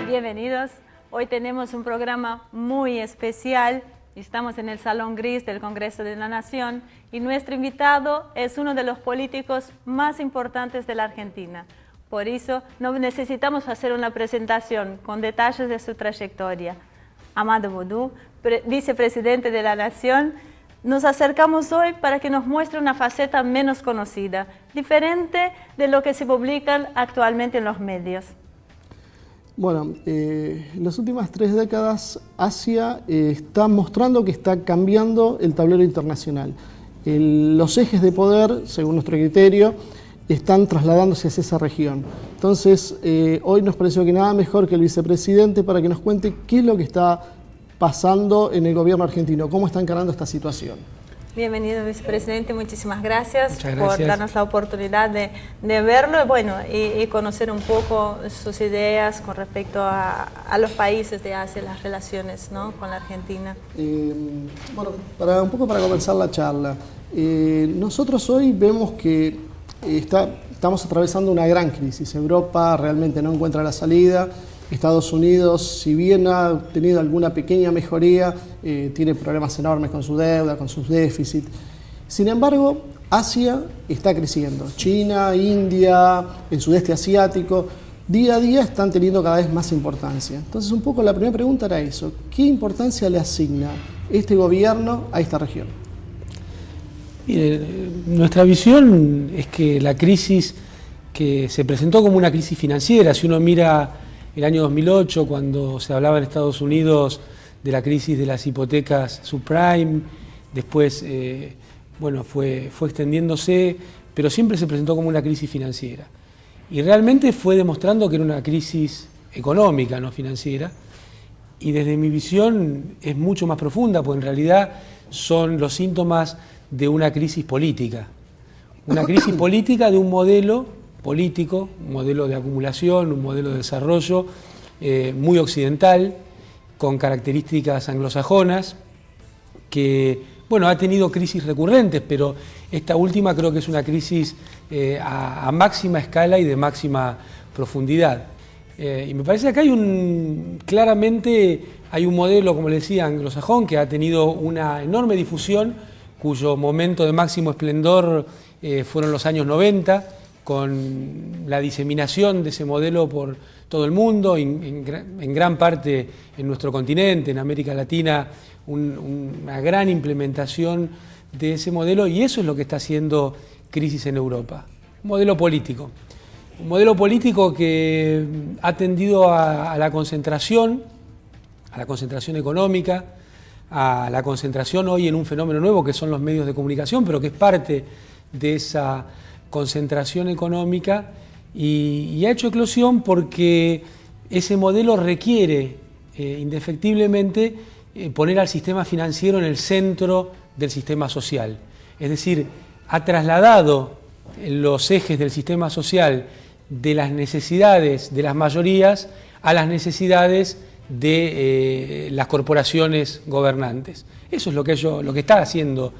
Bienvenidos. Hoy tenemos un programa muy especial. Estamos en el Salón Gris del Congreso de la Nación y nuestro invitado es uno de los políticos más importantes de la Argentina. Por eso no necesitamos hacer una presentación con detalles de su trayectoria. Amado Boudou, vicepresidente de la Nación, nos acercamos hoy para que nos muestre una faceta menos conocida, diferente de lo que se publica actualmente en los medios. Bueno, en las últimas 3 décadas Asia está mostrando que está cambiando el tablero internacional. Los ejes de poder, según nuestro criterio, están trasladándose hacia esa región. Entonces, hoy nos pareció que nada mejor que el vicepresidente para que nos cuente qué es lo que está pasando en el gobierno argentino, cómo está encarando esta situación. Bienvenido, vicepresidente. Muchísimas gracias por darnos la oportunidad de verlo y conocer un poco sus ideas con respecto a los países de Asia, las relaciones, ¿no?, con la Argentina. Bueno, un poco para comenzar la charla, nosotros hoy vemos que estamos atravesando una gran crisis. Europa realmente no encuentra la salida. Estados Unidos, si bien ha tenido alguna pequeña mejoría, tiene problemas enormes con su deuda, con sus déficits. Sin embargo, Asia está creciendo. China, India, el sudeste asiático, día a día están teniendo cada vez más importancia. Entonces, un poco la primera pregunta era eso. ¿Qué importancia le asigna este gobierno a esta región? Mire, nuestra visión es que la crisis que se presentó como una crisis financiera, si uno mira el año 2008, cuando se hablaba en Estados Unidos de la crisis de las hipotecas subprime, después fue extendiéndose, pero siempre se presentó como una crisis financiera. Y realmente fue demostrando que era una crisis económica, no financiera, y desde mi visión es mucho más profunda, porque en realidad son los síntomas de una crisis política de un modelo político, un modelo de acumulación, un modelo de desarrollo muy occidental, con características anglosajonas, que ha tenido crisis recurrentes, pero esta última creo que es una crisis a máxima escala y de máxima profundidad. Y me parece que claramente hay un modelo, como le decía, anglosajón, que ha tenido una enorme difusión, cuyo momento de máximo esplendor fueron los años 90, con la diseminación de ese modelo por todo el mundo, en gran parte en nuestro continente, en América Latina, una gran implementación de ese modelo, y eso es lo que está haciendo crisis en Europa. Un modelo político que ha tendido a la concentración económica, a la concentración hoy en un fenómeno nuevo que son los medios de comunicación, pero que es parte de esa concentración económica y ha hecho eclosión porque ese modelo requiere indefectiblemente poner al sistema financiero en el centro del sistema social. Es decir, ha trasladado los ejes del sistema social de las necesidades de las mayorías a las necesidades de las corporaciones gobernantes. Eso es lo que está haciendo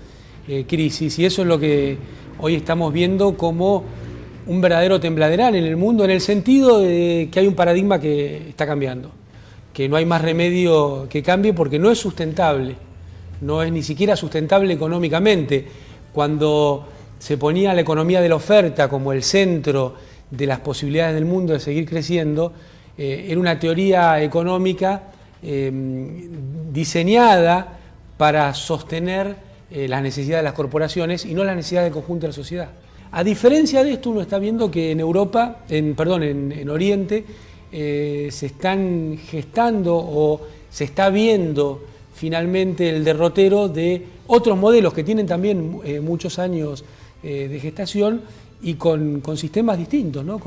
crisis, y eso es lo que hoy estamos viendo como un verdadero tembladeral en el mundo, en el sentido de que hay un paradigma que está cambiando, que no hay más remedio que cambie porque no es sustentable, no es ni siquiera sustentable económicamente. Cuando se ponía la economía de la oferta como el centro de las posibilidades del mundo de seguir creciendo, era una teoría económica diseñada para sostener las necesidades de las corporaciones y no las necesidades del conjunto de la sociedad. A diferencia de esto, uno está viendo que en Europa, en Oriente, se están gestando o se está viendo finalmente el derrotero de otros modelos que tienen también muchos años de gestación y con sistemas distintos, ¿no?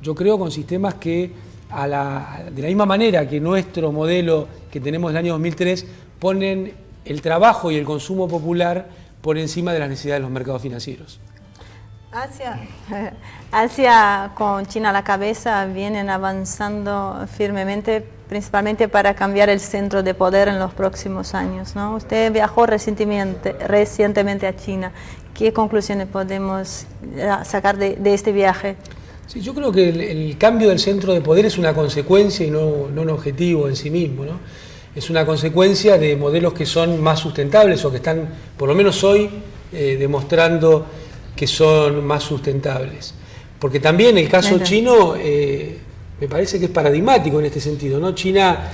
Yo creo con sistemas que de la misma manera que nuestro modelo que tenemos del año 2003 ponen el trabajo y el consumo popular por encima de las necesidades de los mercados financieros. Asia con China a la cabeza vienen avanzando firmemente, principalmente para cambiar el centro de poder en los próximos años, ¿no? Usted viajó recientemente a China. ¿Qué conclusiones podemos sacar de este viaje? Sí, yo creo que el cambio del centro de poder es una consecuencia y no un objetivo en sí mismo, ¿no? Es una consecuencia de modelos que son más sustentables o que están, por lo menos hoy, demostrando que son más sustentables. Porque también el caso chino me parece que es paradigmático en este sentido, ¿no? China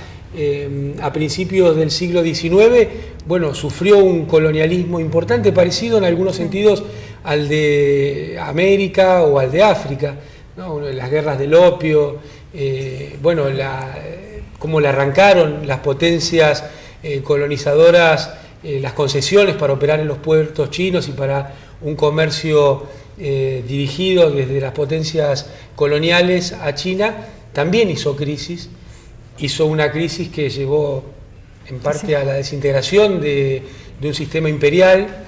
a principios del siglo XIX, bueno, sufrió un colonialismo importante, parecido en algunos sentidos al de América o al de África, ¿no? Las guerras del opio, bueno, cómo le arrancaron las potencias colonizadoras las concesiones para operar en los puertos chinos y para un comercio dirigido desde las potencias coloniales a China, también hizo crisis. Hizo una crisis que llevó en parte a la desintegración de un sistema imperial,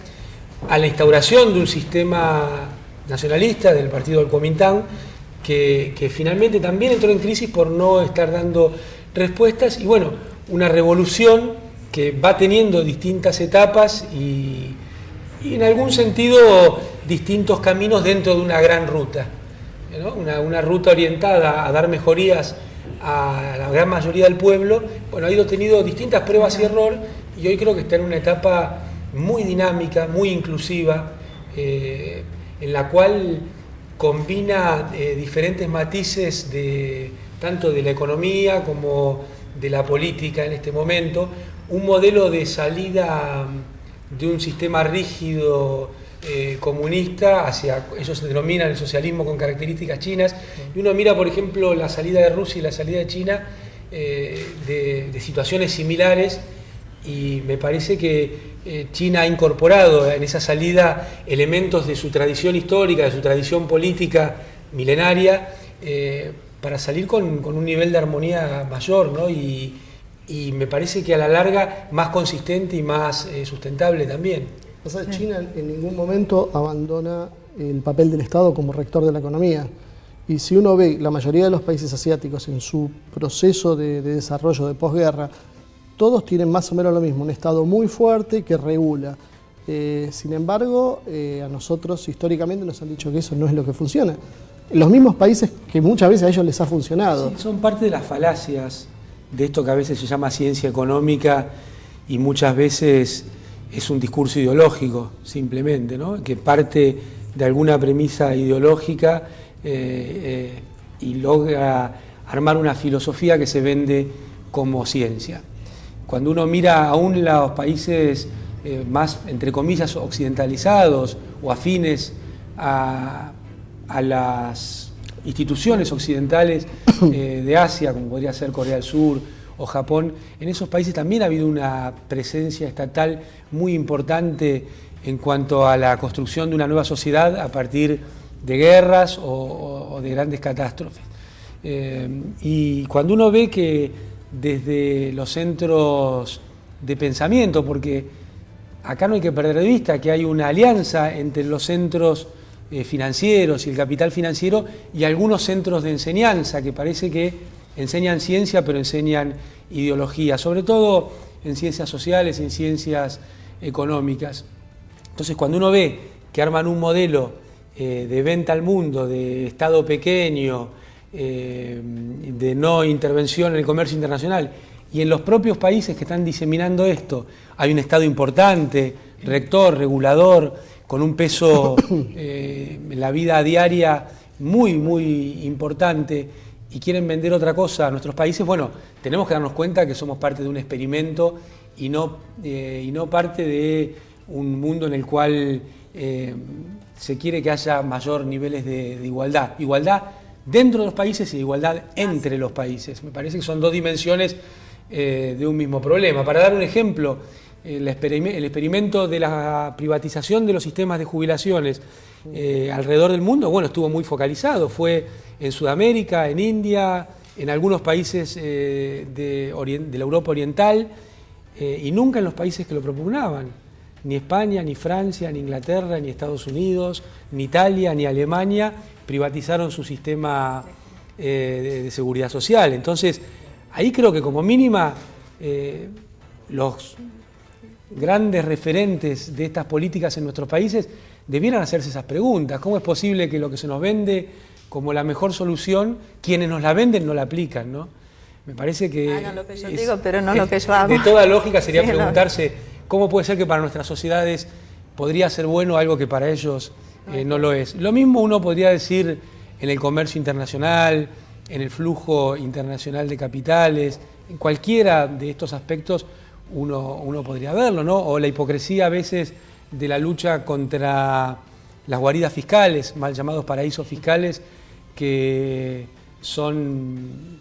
a la instauración de un sistema nacionalista del partido del Kuomintang, que finalmente también entró en crisis por no estar dando respuestas, y bueno, una revolución que va teniendo distintas etapas y en algún sentido distintos caminos dentro de una gran ruta, ¿no? Una ruta orientada a dar mejorías a la gran mayoría del pueblo. Bueno, ha ido teniendo distintas pruebas y error, y hoy creo que está en una etapa muy dinámica, muy inclusiva, en la cual combina diferentes matices tanto de la economía como de la política en este momento, un modelo de salida de un sistema rígido comunista hacia, ellos se denominan el socialismo con características chinas, y uno mira, por ejemplo, la salida de Rusia y la salida de China de situaciones similares, y me parece que China ha incorporado en esa salida elementos de su tradición histórica, de su tradición política milenaria, para salir con un nivel de armonía mayor, ¿no? Y me parece que a la larga más consistente y más sustentable también. O sea, China en ningún momento abandona el papel del Estado como rector de la economía. Y si uno ve la mayoría de los países asiáticos en su proceso de desarrollo de posguerra, todos tienen más o menos lo mismo, un Estado muy fuerte que regula. Sin embargo, a nosotros históricamente nos han dicho que eso no es lo que funciona. Los mismos países que muchas veces a ellos les ha funcionado. Sí, son parte de las falacias de esto que a veces se llama ciencia económica, y muchas veces es un discurso ideológico simplemente, ¿no? Que parte de alguna premisa ideológica y logra armar una filosofía que se vende como ciencia. Cuando uno mira aún los países más, entre comillas, occidentalizados o afines a las instituciones occidentales de Asia, como podría ser Corea del Sur o Japón, en esos países también ha habido una presencia estatal muy importante en cuanto a la construcción de una nueva sociedad a partir de guerras o de grandes catástrofes. Y cuando uno ve que desde los centros de pensamiento, porque acá no hay que perder de vista que hay una alianza entre los centros financieros y el capital financiero y algunos centros de enseñanza que parece que enseñan ciencia pero enseñan ideología, sobre todo en ciencias sociales y en ciencias económicas. Entonces, cuando uno ve que arman un modelo de venta al mundo, de Estado pequeño, de no intervención en el comercio internacional, y en los propios países que están diseminando esto hay un Estado importante, rector, regulador, con un peso en la vida diaria muy, muy importante, y quieren vender otra cosa a nuestros países, bueno, tenemos que darnos cuenta que somos parte de un experimento y no parte de un mundo en el cual se quiere que haya mayor niveles de igualdad. Igualdad dentro de los países y igualdad entre los países. Me parece que son dos dimensiones de un mismo problema. Para dar un ejemplo, el experimento de la privatización de los sistemas de jubilaciones alrededor del mundo, bueno, estuvo muy focalizado. Fue en Sudamérica, en India, en algunos países de la Europa Oriental, y nunca en los países que lo propugnaban. Ni España, ni Francia, ni Inglaterra, ni Estados Unidos, ni Italia, ni Alemania privatizaron su sistema de seguridad social. Entonces, ahí creo que como mínima los grandes referentes de estas políticas en nuestros países debieran hacerse esas preguntas. ¿Cómo es posible que lo que se nos vende como la mejor solución, quienes nos la venden no la aplican, ¿no? Me parece que... Hagan lo que yo digo, pero no lo que yo hago. De toda lógica sería Sí, preguntarse cómo puede ser que para nuestras sociedades podría ser bueno algo que para ellos no lo es. Lo mismo uno podría decir en el comercio internacional, en el flujo internacional de capitales, en cualquiera de estos aspectos uno podría verlo, ¿no? O la hipocresía a veces de la lucha contra las guaridas fiscales, mal llamados paraísos fiscales, que son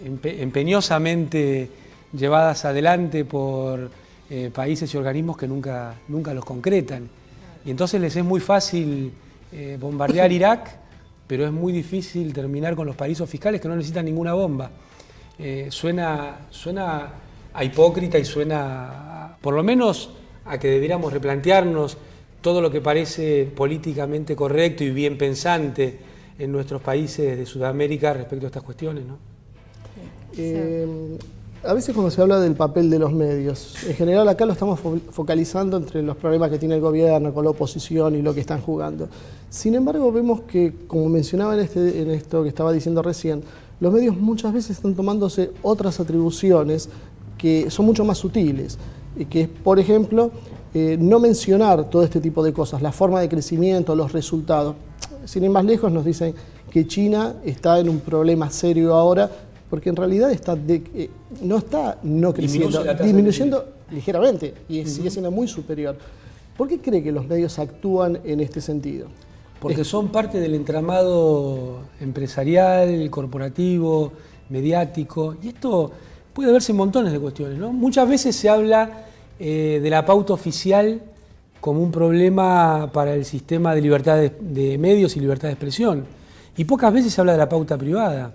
empeñosamente llevadas adelante por países y organismos que nunca los concretan. Y entonces les es muy fácil bombardear Irak, pero es muy difícil terminar con los paraísos fiscales que no necesitan ninguna bomba. Suena a hipócrita y suena, por lo menos, a que debiéramos replantearnos todo lo que parece políticamente correcto y bien pensante en nuestros países de Sudamérica respecto a estas cuestiones, ¿no? A veces cuando se habla del papel de los medios, en general acá lo estamos focalizando entre los problemas que tiene el gobierno con la oposición y lo que están jugando. Sin embargo, vemos que, como mencionaba en esto que estaba diciendo recién, los medios muchas veces están tomándose otras atribuciones que son mucho más sutiles, que es, por ejemplo, no mencionar todo este tipo de cosas, la forma de crecimiento, los resultados. Sin ir más lejos, nos dicen que China está en un problema serio ahora, porque en realidad no está creciendo, disminuyendo ligeramente y sigue siendo muy superior. ¿Por qué cree que los medios actúan en este sentido? Porque son parte del entramado empresarial, corporativo, mediático, y esto puede verse en montones de cuestiones, ¿no? Muchas veces se habla de la pauta oficial como un problema para el sistema de libertad de medios y libertad de expresión, y pocas veces se habla de la pauta privada.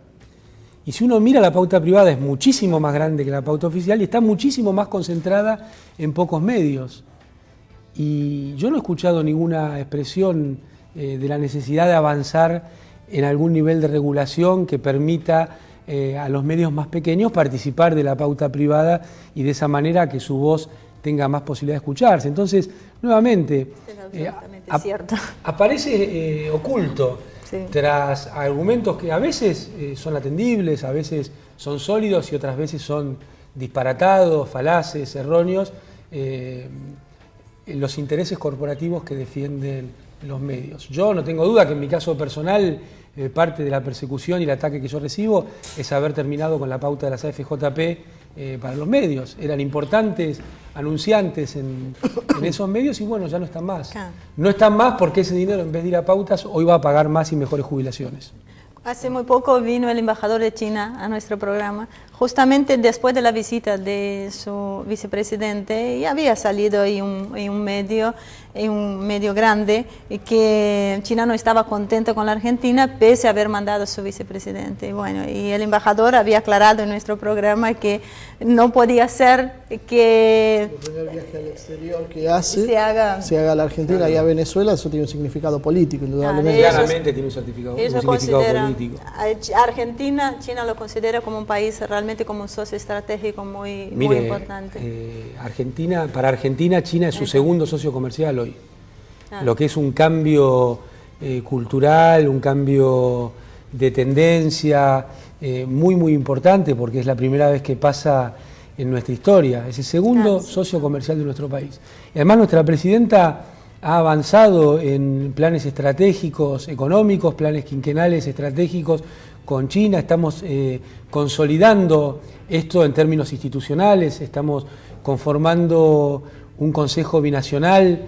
Y si uno mira, la pauta privada es muchísimo más grande que la pauta oficial y está muchísimo más concentrada en pocos medios. Y yo no he escuchado ninguna expresión de la necesidad de avanzar en algún nivel de regulación que permita a los medios más pequeños participar de la pauta privada y de esa manera que su voz tenga más posibilidad de escucharse. Entonces, nuevamente, cierto. aparece oculto. Sí. Tras argumentos que a veces son atendibles, a veces son sólidos y otras veces son disparatados, falaces, erróneos, los intereses corporativos que defienden los medios. Yo no tengo duda que en mi caso personal parte de la persecución y el ataque que yo recibo es haber terminado con la pauta de las AFJP para los medios. Eran importantes anunciantes en esos medios y bueno, ya no están más. No están más porque ese dinero, en vez de ir a pautas, hoy va a pagar más y mejores jubilaciones. Hace muy poco vino el embajador de China a nuestro programa, justamente después de la visita de su vicepresidente, y había salido en un medio grande que China no estaba contenta con la Argentina pese a haber mandado a su vicepresidente. Bueno, y el embajador había aclarado en nuestro programa que no podía ser que el primer viaje al exterior que se haga a la Argentina y a Venezuela. Eso tiene un significado político, indudablemente. Claramente tiene un significado político. Argentina, China lo considera como un país realmente como un socio estratégico muy importante. Para Argentina, China es su segundo socio comercial hoy. Lo que es un cambio cultural, un cambio de tendencia muy importante, porque es la primera vez que pasa en nuestra historia. Es el segundo socio comercial de nuestro país. Y además nuestra presidenta ha avanzado en planes estratégicos económicos, planes quinquenales estratégicos con China. Estamos consolidando esto en términos institucionales, estamos conformando un consejo binacional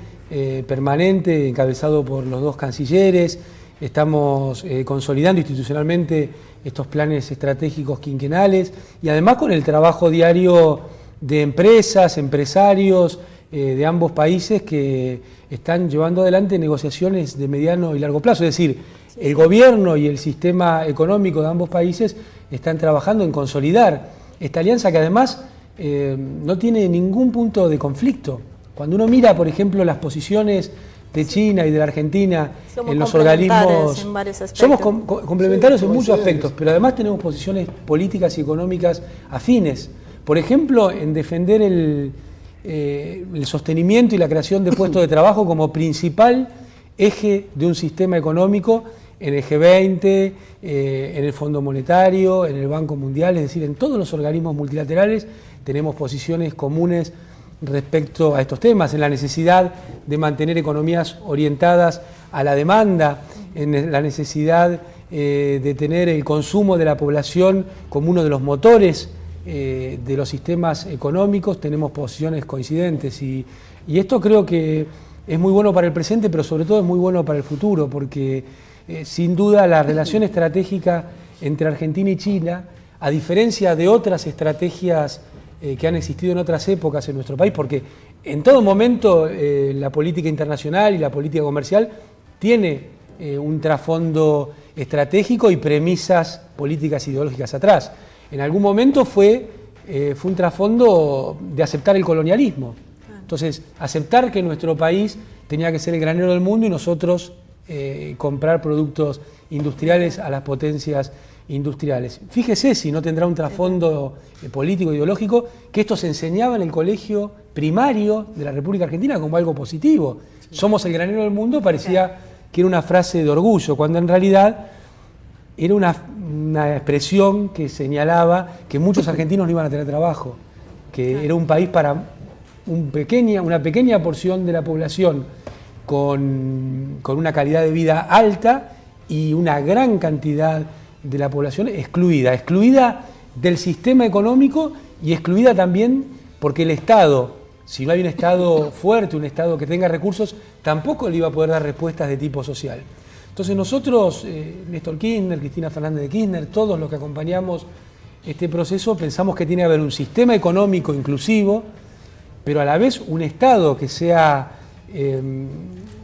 permanente encabezado por los dos cancilleres, estamos consolidando institucionalmente estos planes estratégicos quinquenales y además con el trabajo diario de empresas, empresarios de ambos países que están llevando adelante negociaciones de mediano y largo plazo. Es decir, el gobierno y el sistema económico de ambos países están trabajando en consolidar esta alianza que además no tiene ningún punto de conflicto. Cuando uno mira, por ejemplo, las posiciones de China y de la Argentina en los organismos, somos complementarios en muchos aspectos, pero además tenemos posiciones políticas y económicas afines. Por ejemplo, en defender el sostenimiento y la creación de puestos de trabajo como principal eje de un sistema económico en el G20, en el Fondo Monetario, en el Banco Mundial, es decir, en todos los organismos multilaterales tenemos posiciones comunes respecto a estos temas, en la necesidad de mantener economías orientadas a la demanda, en la necesidad de tener el consumo de la población como uno de los motores de los sistemas económicos. Tenemos posiciones coincidentes y esto creo que es muy bueno para el presente, pero sobre todo es muy bueno para el futuro, porque sin duda la relación estratégica entre Argentina y China, a diferencia de otras estrategias que han existido en otras épocas en nuestro país, porque en todo momento la política internacional y la política comercial tiene un trasfondo estratégico y premisas políticas ideológicas atrás. En algún momento fue un trasfondo de aceptar el colonialismo. Entonces, aceptar que nuestro país tenía que ser el granero del mundo y nosotros comprar productos industriales a las potencias industriales. Fíjese si no tendrá un trasfondo político, ideológico, que esto se enseñaba en el colegio primario de la República Argentina como algo positivo. Somos el granero del mundo, parecía que era una frase de orgullo, cuando en realidad era una expresión que señalaba que muchos argentinos no iban a tener trabajo, que era un país para una pequeña porción de la población con una calidad de vida alta y una gran cantidad de la población excluida del sistema económico y excluida también porque el Estado, si no hay un Estado fuerte, un Estado que tenga recursos, tampoco le iba a poder dar respuestas de tipo social. Entonces nosotros, Néstor Kirchner, Cristina Fernández de Kirchner, todos los que acompañamos este proceso, pensamos que tiene que haber un sistema económico inclusivo, pero a la vez un Estado que sea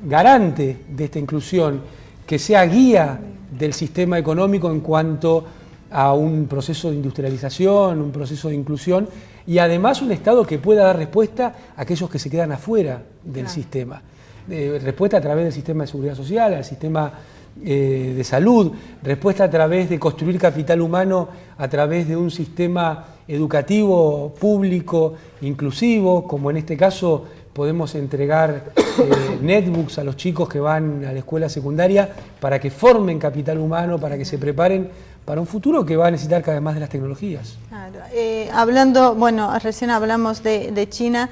garante de esta inclusión, que sea guía del sistema económico en cuanto a un proceso de industrialización, un proceso de inclusión, y además un Estado que pueda dar respuesta a aquellos que se quedan afuera del sistema. Respuesta a través del sistema de seguridad social, al sistema de salud, respuesta a través de construir capital humano, a través de un sistema educativo público inclusivo, como en este caso podemos entregar netbooks a los chicos que van a la escuela secundaria para que formen capital humano, para que se preparen para un futuro que va a necesitar cada vez más de las tecnologías. Claro. Recién hablamos de China,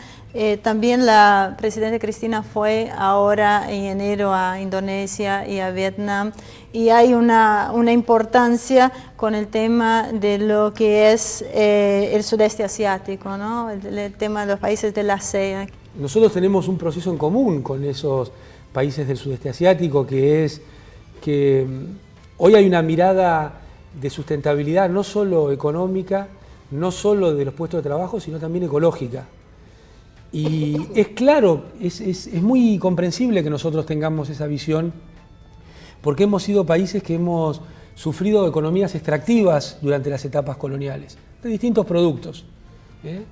también la presidenta Cristina fue ahora en enero a Indonesia y a Vietnam, y hay una importancia con el tema de lo que es el sudeste asiático, ¿no? El tema de los países de la ASEAN. Nosotros tenemos un proceso en común con esos países del sudeste asiático, que es que hoy hay una mirada de sustentabilidad no solo económica, no solo de los puestos de trabajo, sino también ecológica. Y es claro, es muy comprensible que nosotros tengamos esa visión, porque hemos sido países que hemos sufrido economías extractivas durante las etapas coloniales, de distintos productos.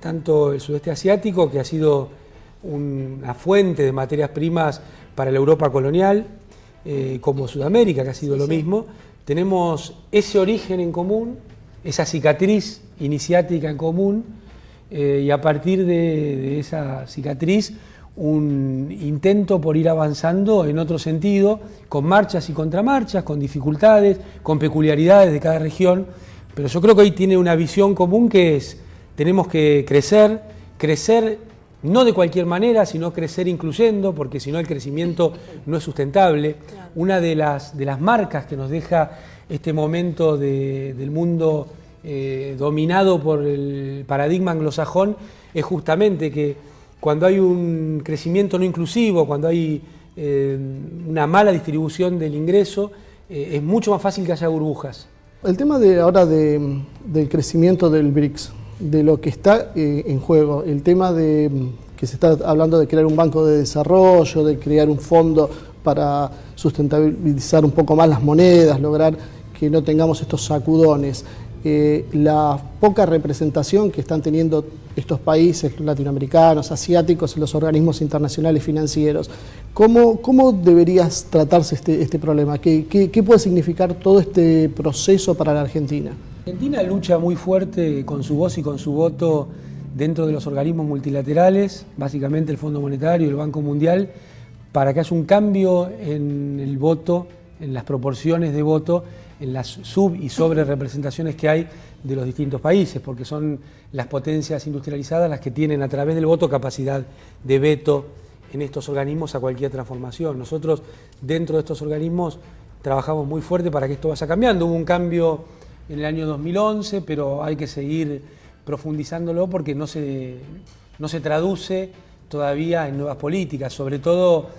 Tanto el sudeste asiático, que ha sido una fuente de materias primas para la Europa colonial, como Sudamérica, que ha sido lo mismo. Tenemos ese origen en común, esa cicatriz iniciática en común, y a partir de esa cicatriz un intento por ir avanzando en otro sentido, con marchas y contramarchas, con dificultades, con peculiaridades de cada región, pero yo creo que hoy tiene una visión común, que es: tenemos que crecer no de cualquier manera, sino crecer incluyendo, porque si no el crecimiento no es sustentable. Claro. Una de las marcas que nos deja este momento del mundo dominado por el paradigma anglosajón es justamente que cuando hay un crecimiento no inclusivo, cuando hay una mala distribución del ingreso, es mucho más fácil que haya burbujas. El tema del crecimiento del BRICS, de lo que está en juego, el tema de que se está hablando de crear un banco de desarrollo, de crear un fondo para sustentabilizar un poco más las monedas, lograr que no tengamos estos sacudones, la poca representación que están teniendo estos países latinoamericanos, asiáticos en los organismos internacionales financieros. ¿Cómo deberías tratarse este problema? ¿Qué puede significar todo este proceso para la Argentina? Argentina lucha muy fuerte con su voz y con su voto dentro de los organismos multilaterales, básicamente el Fondo Monetario y el Banco Mundial, para que haya un cambio en el voto en las proporciones de voto, en las sub- y sobre representaciones que hay de los distintos países, porque son las potencias industrializadas las que tienen a través del voto capacidad de veto en estos organismos a cualquier transformación. Nosotros dentro de estos organismos trabajamos muy fuerte para que esto vaya cambiando. Hubo un cambio en el año 2011, pero hay que seguir profundizándolo porque no se traduce todavía en nuevas políticas, sobre todo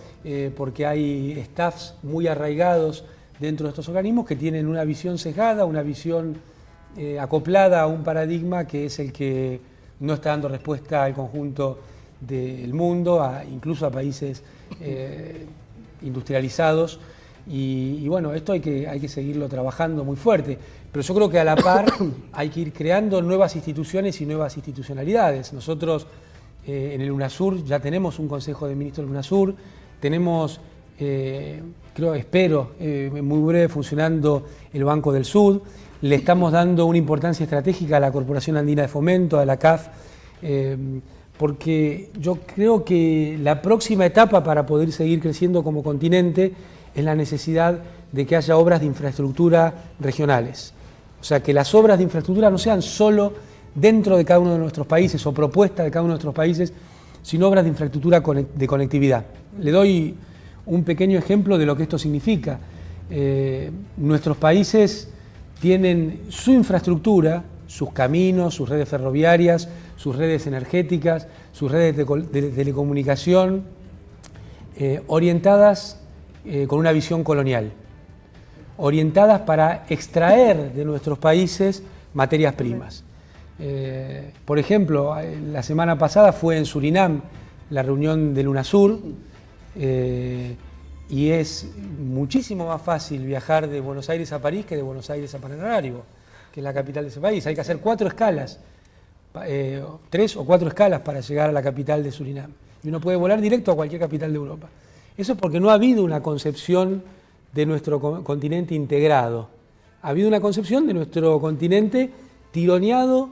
porque hay staffs muy arraigados dentro de estos organismos que tienen una visión sesgada, una visión acoplada a un paradigma que es el que no está dando respuesta al conjunto del mundo, incluso a países industrializados. Y bueno, esto hay que seguirlo trabajando muy fuerte, pero yo creo que a la par hay que ir creando nuevas instituciones y nuevas institucionalidades. Nosotros en el UNASUR ya tenemos un Consejo de Ministros del UNASUR, tenemos, espero, muy breve funcionando el Banco del Sud, le estamos dando una importancia estratégica a la Corporación Andina de Fomento, a la CAF, porque yo creo que la próxima etapa para poder seguir creciendo como continente es la necesidad de que haya obras de infraestructura regionales. O sea, que las obras de infraestructura no sean solo dentro de cada uno de nuestros países o propuestas de cada uno de nuestros países, sino obras de infraestructura de conectividad. Le doy un pequeño ejemplo de lo que esto significa. Nuestros países tienen su infraestructura, sus caminos, sus redes ferroviarias, sus redes energéticas, sus redes de telecomunicación, orientadas con una visión colonial, orientadas para extraer de nuestros países materias primas. Por ejemplo, la semana pasada fue en Surinam la reunión del UNASUR y es muchísimo más fácil viajar de Buenos Aires a París que de Buenos Aires a Paramaribo, que es la capital de ese país. Hay que hacer 4 escalas, 3 o 4 escalas para llegar a la capital de Surinam. Y uno puede volar directo a cualquier capital de Europa. Eso es porque no ha habido una concepción de nuestro continente integrado. Ha habido una concepción de nuestro continente tironeado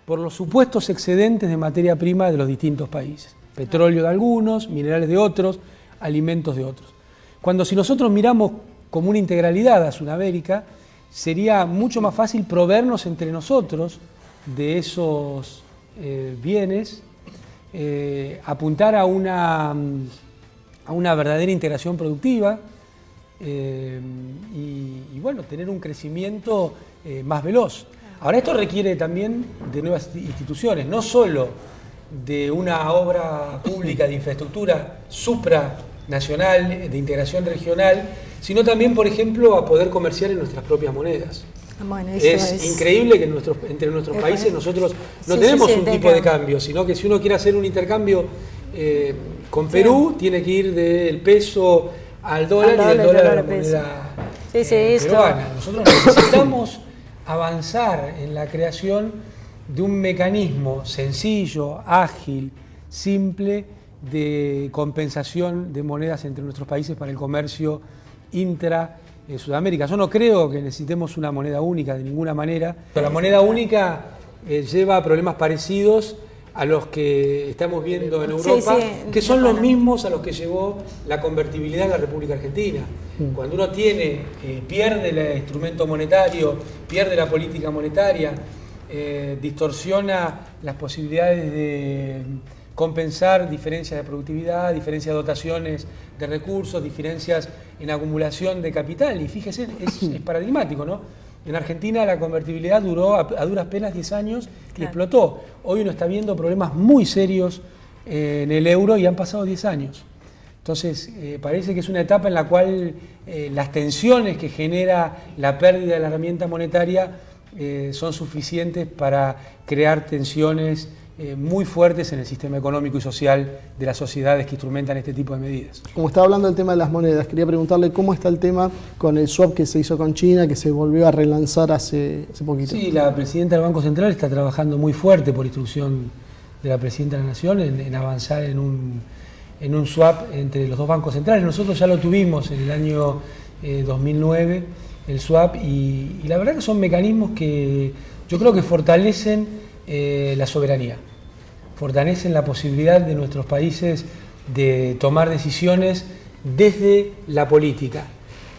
por los supuestos excedentes de materia prima de los distintos países. Petróleo de algunos, minerales de otros, alimentos de otros. Cuando si nosotros miramos como una integralidad a Sudamérica, sería mucho más fácil proveernos entre nosotros de esos bienes, apuntar a una verdadera integración productiva y bueno, tener un crecimiento más veloz. Ahora, esto requiere también de nuevas instituciones, no solo de una obra pública de infraestructura supranacional, de integración regional, sino también, por ejemplo, a poder comerciar en nuestras propias monedas. Bueno, es increíble que entre nuestros países nosotros no tenemos un tipo de cambio, sino que si uno quiere hacer un intercambio con Perú, tiene que ir del peso al dólar y del dólar a la moneda peruana. Nosotros necesitamos avanzar en la creación de un mecanismo sencillo, ágil, simple, de compensación de monedas entre nuestros países para el comercio intra-Sudamérica. Yo no creo que necesitemos una moneda única de ninguna manera. La moneda única lleva problemas parecidos a los que estamos viendo en Europa, que son los mismos a los que llevó la convertibilidad en la República Argentina. Cuando uno pierde el instrumento monetario, pierde la política monetaria, distorsiona las posibilidades de compensar diferencias de productividad, diferencias de dotaciones de recursos, diferencias en acumulación de capital. Y fíjese, es paradigmático, ¿no? En Argentina la convertibilidad duró a duras penas 10 años y explotó. Hoy uno está viendo problemas muy serios en el euro y han pasado 10 años. Entonces, parece que es una etapa en la cual las tensiones que genera la pérdida de la herramienta monetaria son suficientes para crear tensiones muy fuertes en el sistema económico y social de las sociedades que instrumentan este tipo de medidas. Como estaba hablando del tema de las monedas, quería preguntarle cómo está el tema con el swap que se hizo con China, que se volvió a relanzar hace poquito. Sí, la presidenta del Banco Central está trabajando muy fuerte por instrucción de la presidenta de la Nación en avanzar en un swap entre los dos bancos centrales. Nosotros ya lo tuvimos en el año 2009, el swap, y la verdad que son mecanismos que yo creo que fortalecen la soberanía, fortalecen la posibilidad de nuestros países de tomar decisiones desde la política.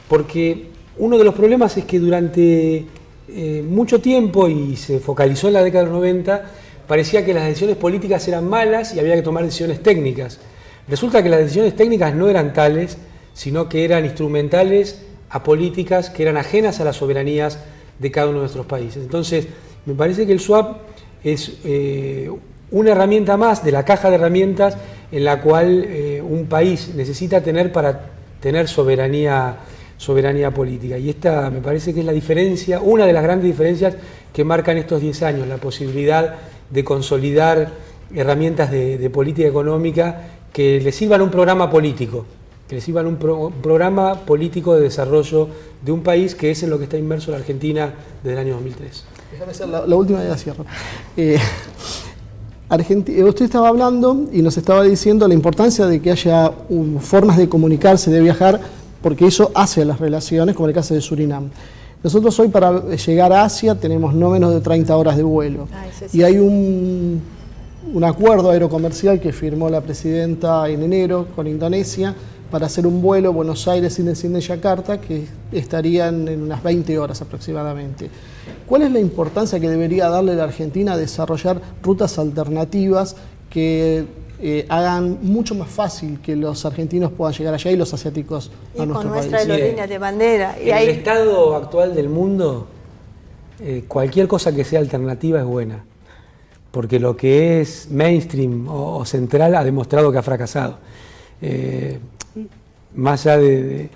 porque uno de los problemas es que durante mucho tiempo, y se focalizó en la década de los 90, parecía que las decisiones políticas eran malas y había que tomar decisiones técnicas. Resulta que las decisiones técnicas no eran tales, sino que eran instrumentales a políticas que eran ajenas a las soberanías de cada uno de nuestros países. Entonces, me parece que el swap es una herramienta más de la caja de herramientas en la cual un país necesita tener para tener soberanía política. Y esta me parece que es la diferencia, una de las grandes diferencias que marcan estos 10 años, la posibilidad de consolidar herramientas de política económica que le sirvan a un programa político, que le sirvan a un programa político de desarrollo de un país, que es en lo que está inmerso la Argentina desde el año 2003. Déjame hacer la última y ya cierro. Usted estaba hablando y nos estaba diciendo la importancia de que haya formas de comunicarse, de viajar, porque eso hace las relaciones, como el caso de Surinam. Nosotros hoy para llegar a Asia tenemos no menos de 30 horas de vuelo. Y hay un acuerdo aerocomercial que firmó la presidenta en enero con Indonesia para hacer un vuelo Buenos Aires-Sydney-Yakarta que estarían en unas 20 horas aproximadamente. ¿Cuál es la importancia que debería darle la Argentina a desarrollar rutas alternativas que hagan mucho más fácil que los argentinos puedan llegar allá y los asiáticos a nuestro país? Y con nuestra aerolínea de bandera. En el estado actual del mundo, cualquier cosa que sea alternativa es buena, porque lo que es mainstream o central ha demostrado que ha fracasado. Más allá de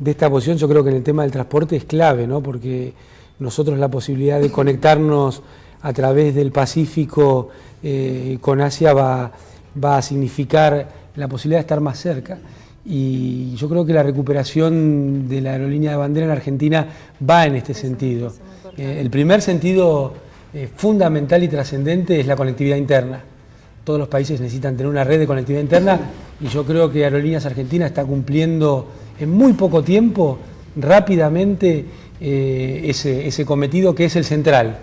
esta posición, yo creo que en el tema del transporte es clave, ¿no? Porque nosotros la posibilidad de conectarnos a través del Pacífico con Asia va a significar la posibilidad de estar más cerca. Y yo creo que la recuperación de la aerolínea de bandera en Argentina va en este sentido. El primer sentido fundamental y trascendente es la conectividad interna. Todos los países necesitan tener una red de conectividad interna y yo creo que Aerolíneas Argentinas está cumpliendo en muy poco tiempo, rápidamente, ese cometido que es el central.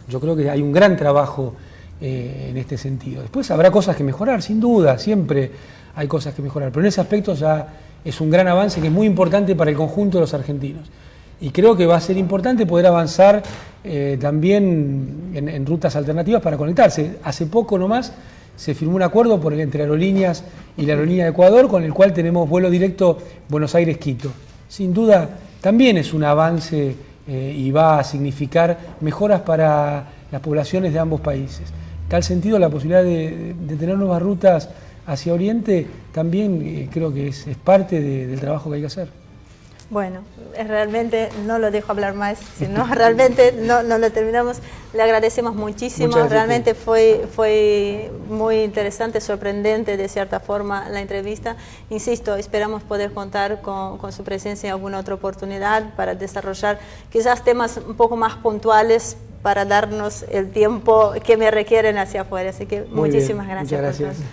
Yo creo que hay un gran trabajo en este sentido. Después habrá cosas que mejorar, sin duda, siempre hay cosas que mejorar, pero en ese aspecto ya es un gran avance que es muy importante para el conjunto de los argentinos. Y creo que va a ser importante poder avanzar también en rutas alternativas para conectarse. Hace poco nomás se firmó un acuerdo entre Aerolíneas y la Aerolínea de Ecuador, con el cual tenemos vuelo directo Buenos Aires-Quito. Sin duda, también es un avance y va a significar mejoras para las poblaciones de ambos países. En tal sentido, la posibilidad de tener nuevas rutas hacia Oriente también creo que es parte del trabajo que hay que hacer. Bueno, realmente no lo dejo hablar más, sino realmente no lo terminamos. Le agradecemos muchísimo, realmente fue muy interesante, sorprendente de cierta forma la entrevista. Insisto, esperamos poder contar con su presencia en alguna otra oportunidad para desarrollar quizás temas un poco más puntuales para darnos el tiempo que me requieren hacia afuera. Así que muchísimas gracias. Muchas gracias.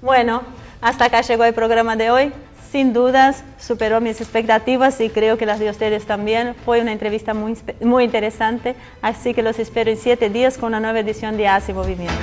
Bueno, hasta acá llegó el programa de hoy. Sin dudas, superó mis expectativas y creo que las de ustedes también. Fue una entrevista muy interesante, así que los espero en 7 días con una nueva edición de Asia y Movimiento.